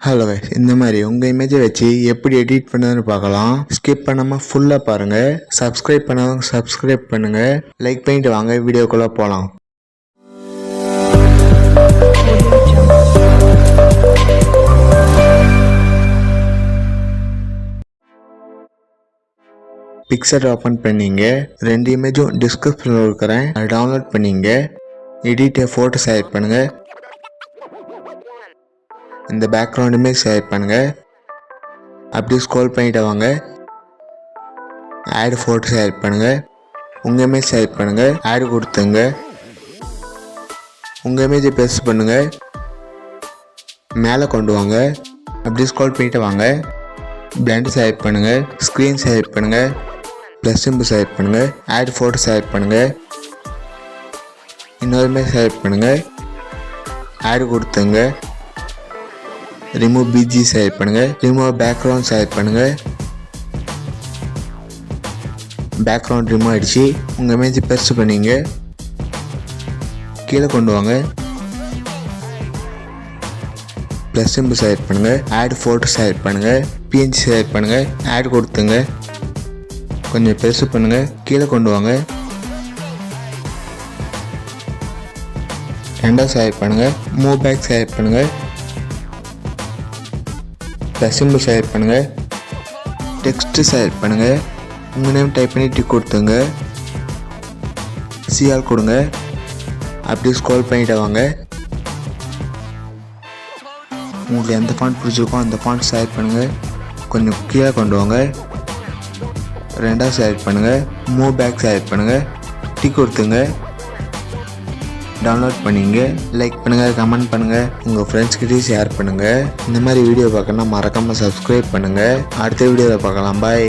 Hello guys, இந்த மாதிரி உங்கள் இமேஜை வச்சு எப்படி எடிட் பண்ணுறதுன்னு பார்க்கலாம். ஸ்கிப் பண்ணாமல் ஃபுல்லாக பாருங்கள். சப்ஸ்கிரைப் பண்ணாதவங்க சப்ஸ்கிரைப் பண்ணுங்கள். லைக் பண்ணிட்டு வாங்க வீடியோக்குள்ளே போகலாம். பிக்சர் ஓப்பன் பண்ணிங்க. 2 இமேஜும் டிஸ்கிரிப்ஷனில் இருக்கிறேன், அதை டவுன்லோட் பண்ணிங்க. எடிட்டை ஃபோட்டோ செலக்ட் பண்ணுங்கள். இந்த பேக்ரவுண்டுமே செலக்ட் பண்ணுங்கள். அப்படியே ஸ்க்ரோல் பண்ணிட்டு வாங்க. ஆட் ஃபோட்டோ செலக்ட் பண்ணுங்கள். உங்கள் இமேஜ் செலக்ட் பண்ணுங்கள். ஆட் கொடுத்துங்க. உங்கள் இமேஜை பெருசு பண்ணுங்கள். மேலே கொண்டு வாங்க. அப்படியே ஸ்க்ரோல் பண்ணிட்டு வாங்க. பிளண்ட் செலக்ட் பண்ணுங்கள். ஸ்க்ரீன் செலக்ட் பண்ணுங்கள். ப்ளஸ் சிம்பிள் செலக்ட் பண்ணுங்கள். ஆட் ஃபோட்டோ செலக்ட் பண்ணுங்கள். இன்னொரு இமேஜ் செலக்ட் பண்ணுங்கள். ஆட் கொடுத்துங்க. ரிமூவ் பிஜி செலக்ட் பண்ணுங்கள். ரிமூவ் பேக்ரவுண்ட் செலக்ட் பண்ணுங்கள். பேக்ரவுண்ட் ரிமூவ் ஆகிடுச்சு. உங்கள் இமேஜ் பெருசு பண்ணிங்க. கீழே கொண்டு வாங்க. ப்ளஸ் சிம்பிள் செலக்ட் பண்ணுங்கள். ஆட் ஃபோட்டோ செலக்ட் பண்ணுங்கள். பிஎன்ஜி செலக்ட் பண்ணுங்கள். ஆட் கொடுத்துங்க. கொஞ்சம் பெருசு பண்ணுங்கள். கீழே கொண்டு வாங்க. ரெண்டாவது செலக்ட் பண்ணுங்கள். மூவ் பேக் செலக்ட் பண்ணுங்கள். ப்ளஸ் சிம்பிள் செலக்ட் பண்ணுங்கள். டெக்ஸ்ட்டு செலக்ட் பண்ணுங்கள். உங்கள் நேம் டைப் பண்ணி டிக் கொடுத்துங்க. சிஆர் கொடுங்க. அப்படியே ஸ்க்ரோல் பண்ணிட்டு வாங்க. உங்களுக்கு எந்த ஃபாண்ட் பிடிச்சிருக்கோ அந்த ஃபாண்ட் செலக்ட் பண்ணுங்கள். கொஞ்சம் கீழே கொண்டு வாங்க. ரெண்டாவது செலக்ட் பண்ணுங்கள். மூவ் பேக் செலக்ட் பண்ணுங்கள். டிக் கொடுத்துங்க. டவுன்லோட் பண்ணிங்க. லைக் பண்ணுங்கள், கமெண்ட் பண்ணுங்கள், உங்கள் ஃப்ரெண்ட்ஸ்கிட்டையும் ஷேர் பண்ணுங்கள். இந்த மாதிரி வீடியோ பார்க்கணுன்னா மறக்காமல் சப்ஸ்கிரைப் பண்ணுங்கள். அடுத்த வீடியோவில் பார்க்கலாம். பாய்.